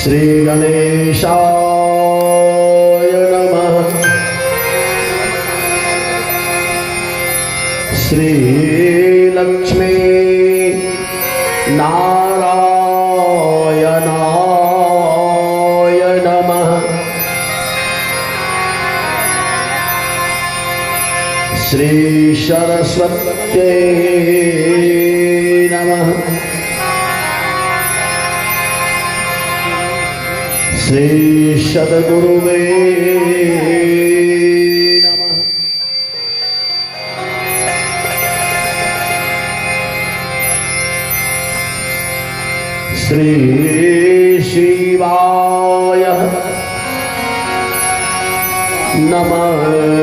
श्री गणेशाय नमः। श्री लक्ष्मी नारायणाय नमः। श्री सरस्वत्यै नमः। श्री सद्गुरुवे नमः। श्री शिवाय नमस्तुभ्यं।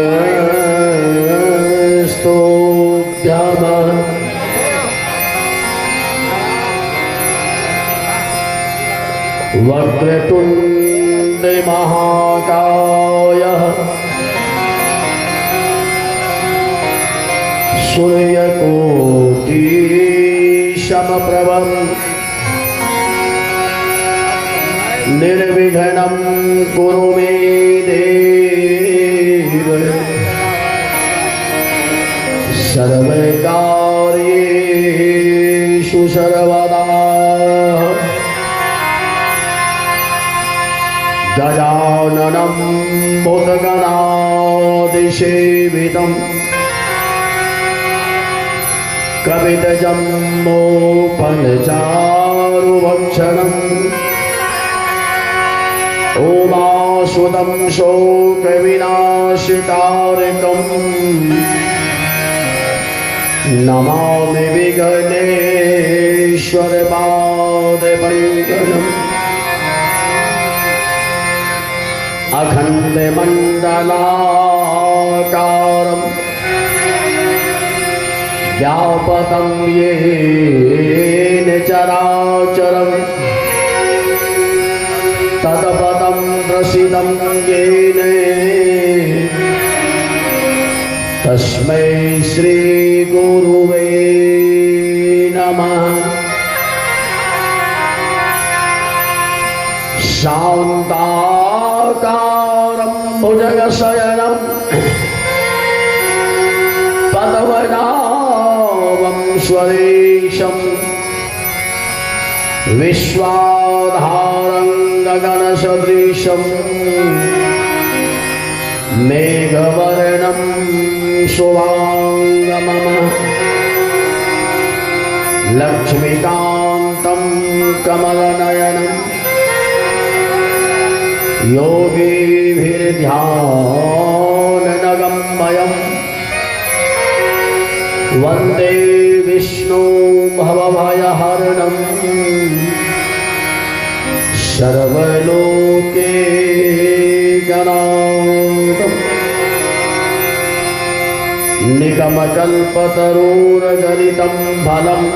वक्रतुंड महाकाय सूर्यकोटि समप्रभ निर्विघ्नं कुरु मे देव। सर्वकार्येषु सर्वदा गजाननं भूतगणाधिसेवितं कपितजम्बूफलचारुभक्षणम् उमासुतं शोकविनाशकारकम् नमामि विघ्नेश्वरपादपङ्कजम्। अखण्डमण्डलाकारं व्यापतं येन चराचरं तत्पदं दर्शितं येन तस्मै श्रीगुरुवे नमः। शान्ताकारं भुजगशयनं पद्मनाभं सुरेशं विश्वाधारं गगनसदृशं मेघवर्णं शुभांगमम् लक्ष्मीकान्तं कमलनयनं योगिभिर्ध्यानगम्यं वन्दे विष्णु भवभयहरणं सर्वलोकैकनाथम्। निगमकल्पतरोर्गलितं फलम्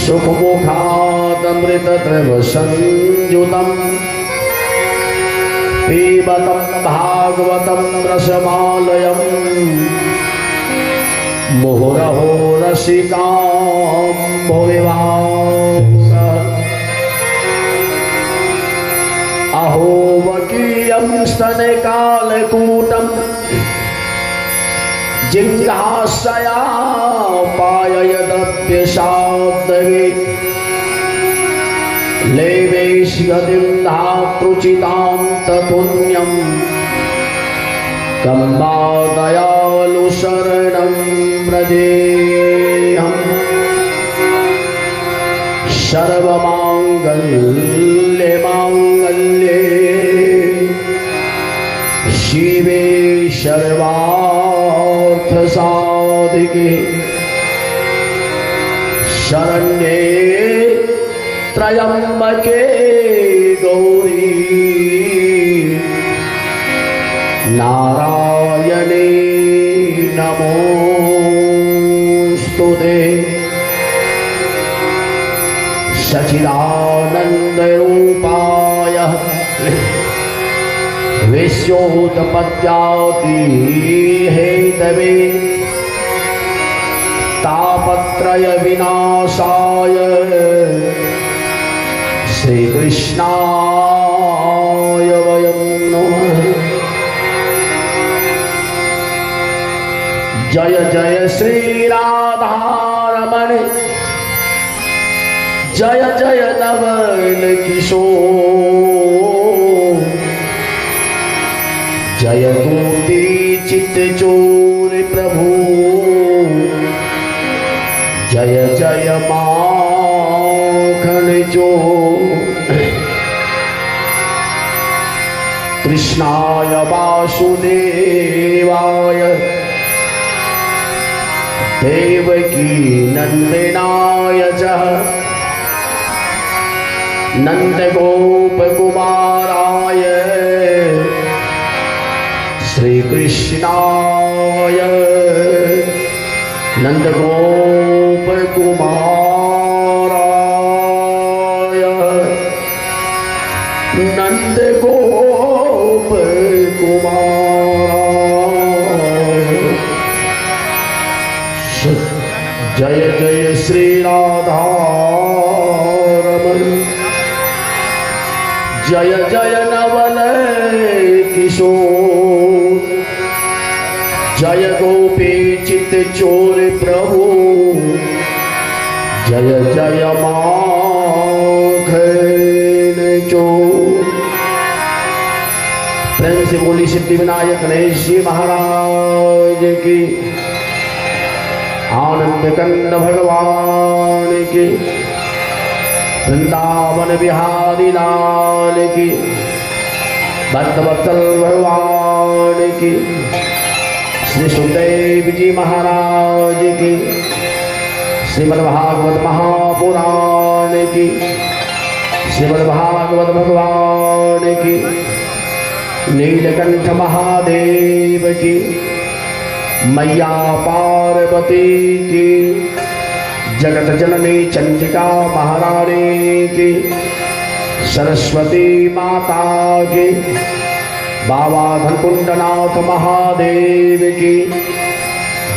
सुखमुखादमृतद्रवसंयुतं पिबतं भागवतं रसमालयम् मुहुरहो रसिकाम्भोविभावः। अहो वकीयं स्तनकालकूटं जिह्वाशया पाययदप्यशाब्दवे लेवेश्यदिं धातृचितां ततुन्यं कम्बा दयालु शरणं व्रजेऽहम्। सर्वमाङ्गल्ये माङ्गल्ये शिवे सर्वार्थसाधिके शरण्ये त्र्यम्बके गौरी नारायणे नमोस्तुते। सच्चिदानन्दरूपाय विश्वोत्पत्त्यादि हेतवे तापत्रय विनाशाय श्री कृष्णाय वयं नमः। जय जय श्री राधारमण, जय जय नवल किशोर, जय गोपी चित्त चोर प्रभु, जय जय माखन चोर। कृष्णाय वासुदेवाय देवकी नंदनाय च नंदगोपकुमाराय श्री कृष्णाय नंदगोपकुमाराय नंदगोपकुमाराय। जय जय श्री राधारमण, जय जय नवल किशोर, जय गोपी चित्त चोर प्रभु, जय जय माखन चोर। प्रेम से बोली सिद्धि विनायक गणेश जी महाराज की, आनंद कंद भगवान की, वृंदावन बिहारी लाल की, भक्तवत्सल भगवान की, श्री सुखदेव जी महाराज की, श्रीमद्भागवत महापुराण की, श्रीमद्भागवत भगवान की, नीलकंठ महादेव की, मैया पार्वती की, जगत जननी चंडिका महारानी की, सरस्वती माता की, बाबा धनकुंडनाथ महादेव की,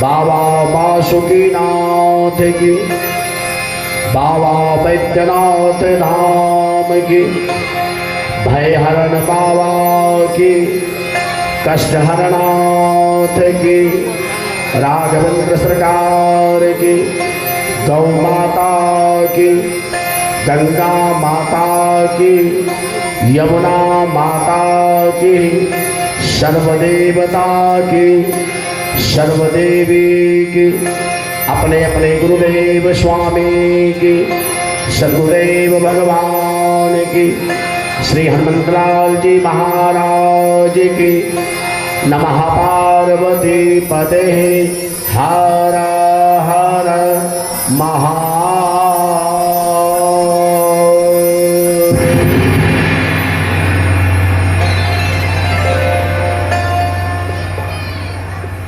बाबा वासुकीनाथ की, बाबा वैद्यनाथ धाम की, भयहरण बाबा की, कष्टहरनाथ की, राघवेंद्र सरकार की, गौ माता की, गंगा माता की, यमुना माता की, सर्वदेवता की, सर्वदेवी की, अपने अपने गुरुदेव स्वामी की, सदगुरुदेव भगवान की, श्री हनुमंतलाल जी महाराज की। नमः पार्वती पते हर हर महादेव।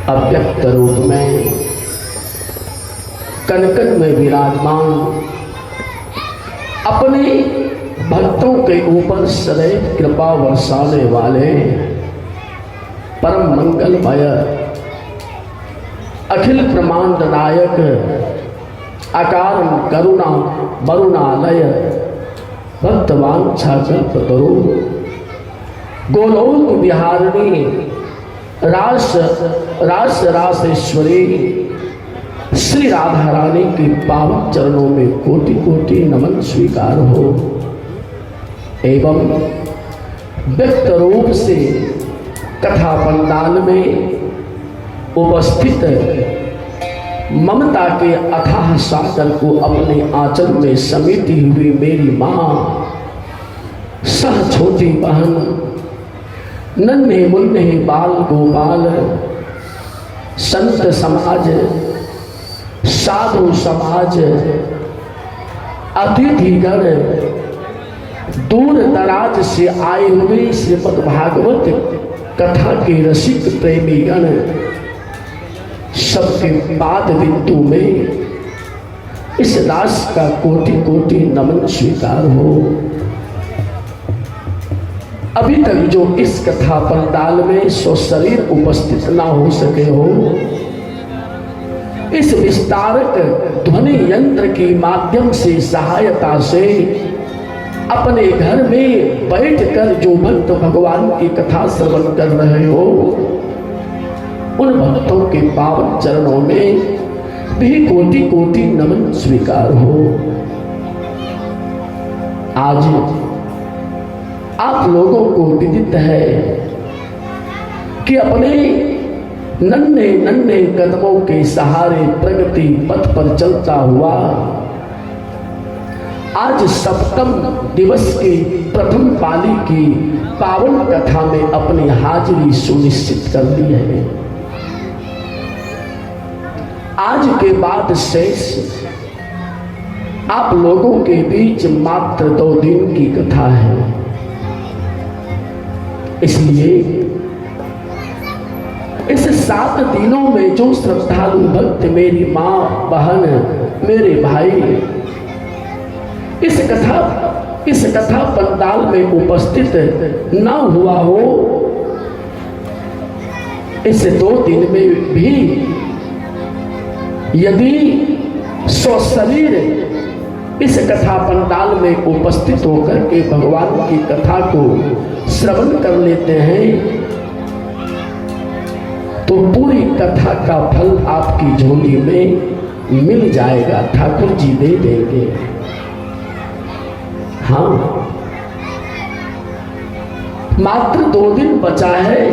अव्यक्त रूप में कनकन में विराजमान अपने भक्तों के ऊपर सदैव कृपा बरसाने वाले परम मंगलमय अखिल ब्रह्मांड नायक अकार करुणा वरुणालय भक्तवांछा कल्पतरु गोलोक विहारिणी रास रासेश्वरी श्री राधा रानी के पावन चरणों में कोटि कोटि नमन स्वीकार हो एवं व्यक्त रूप से कथा पंडाल में उपस्थित ममता के अथाह सागर को अपने आंचल में समेटी हुई मेरी माँ, सह छोटी बहन, नन्हे मुन्ने बाल गोपाल, संत समाज, साधु समाज, अतिथिगण, दूर दराज से आए हुए श्रीमद् भागवत कथा के रसिक प्रेमी गण, सबके पाद बिंदु में इस दास का कोटि कोटि नमन स्वीकार हो। अभी तक जो इस कथा पंडाल में सशरीर उपस्थित ना हो सके हो, इस विस्तारक ध्वनि यंत्र के माध्यम से सहायता से अपने घर में बैठकर जो भक्त भगवान की कथा श्रवण कर रहे हो, उन भक्तों के पावन चरणों में भी कोटि कोटि नमन स्वीकार हो। आज आप लोगों को विदित है कि अपने नन्हे नन्हे कदमों के सहारे प्रगति पथ पर चलता हुआ आज सप्तम दिवस की प्रथम पाली की पावन कथा में अपनी हाजिरी सुनिश्चित कर ली है। आज के बाद शेष आप लोगों के बीच मात्र 2 दिन की कथा है। इसलिए इस 7 दिनों में जो श्रद्धालु भक्त, मेरी मां, बहन, मेरे भाई इस कथा पंडाल में उपस्थित न हुआ हो, इस 2 दिन में भी यदि स्वशरीर इस कथा पंडाल में उपस्थित होकर के भगवान की कथा को श्रवण कर लेते हैं, तो पूरी कथा का फल आपकी झोली में मिल जाएगा, ठाकुर जी दे देंगे। हाँ, मात्र 2 दिन बचा है।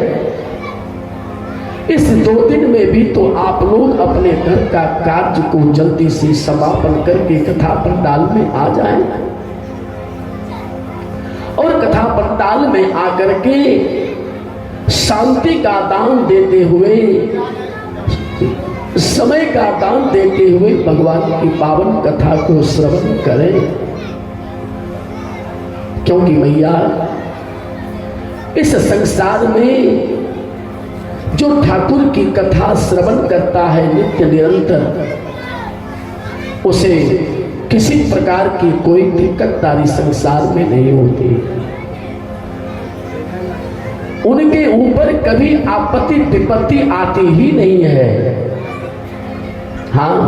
इस 2 दिन में भी तो आप लोग अपने घर का कार्य को जल्दी से समापन करके कथा पंडाल में आ जाएं और कथा पंडाल में आकर के शांति का दान देते हुए, समय का दान देते हुए भगवान की पावन कथा को श्रवण करें। क्योंकि भैया, इस संसार में जो ठाकुर की कथा श्रवण करता है नित्य निरंतर, उसे किसी प्रकार की कोई दिक्कतदारी संसार में नहीं होती। उनके ऊपर कभी आपत्ति विपत्ति आती ही नहीं है। हाँ,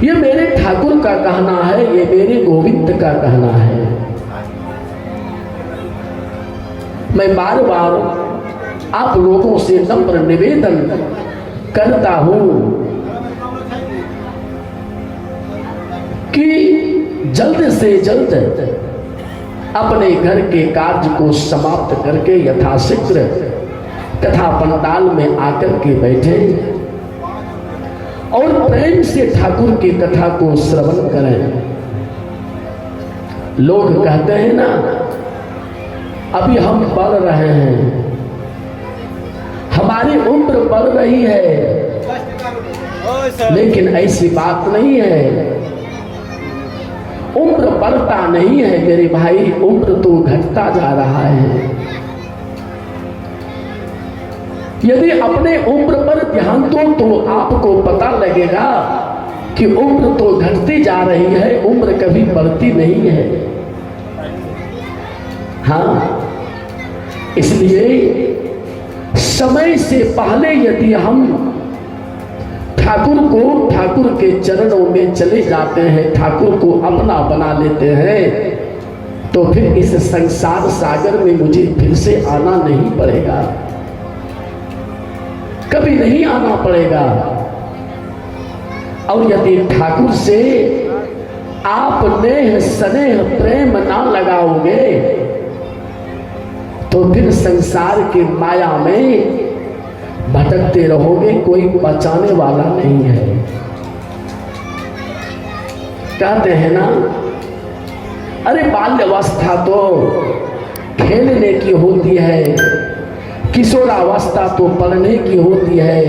ये मेरे ठाकुर का कहना है, ये मेरे गोविंद का कहना है। मैं बार बार आप लोगों से नम्र निवेदन करता हूं कि जल्द से जल्द अपने घर के कार्य को समाप्त करके यथाशीघ्र कथा पंडाल में आकर के बैठे और प्रेम से ठाकुर की कथा को श्रवण करें। लोग कहते हैं ना, अभी हम बढ़ रहे हैं, हमारी उम्र बढ़ रही है, लेकिन ऐसी बात नहीं है। उम्र बढ़ता नहीं है मेरे भाई, उम्र तो घटता जा रहा है। यदि अपने उम्र पर ध्यान दो तो आपको पता लगेगा कि उम्र तो घटती जा रही है, उम्र कभी बढ़ती नहीं है। हाँ, इसलिए समय से पहले यदि हम ठाकुर के चरणों में चले जाते हैं, ठाकुर को अपना बना लेते हैं, तो फिर इस संसार सागर में मुझे फिर से आना नहीं पड़ेगा, कभी नहीं आना पड़ेगा। और यदि ठाकुर से आप नेह स्नेह प्रेम ना लगाओगे, तो फिर संसार की माया में भटकते रहोगे, कोई बचाने वाला नहीं है। कहते हैं ना, अरे बाल्यावस्था तो खेलने की होती है, किशोरावस्था तो पढ़ने की होती है,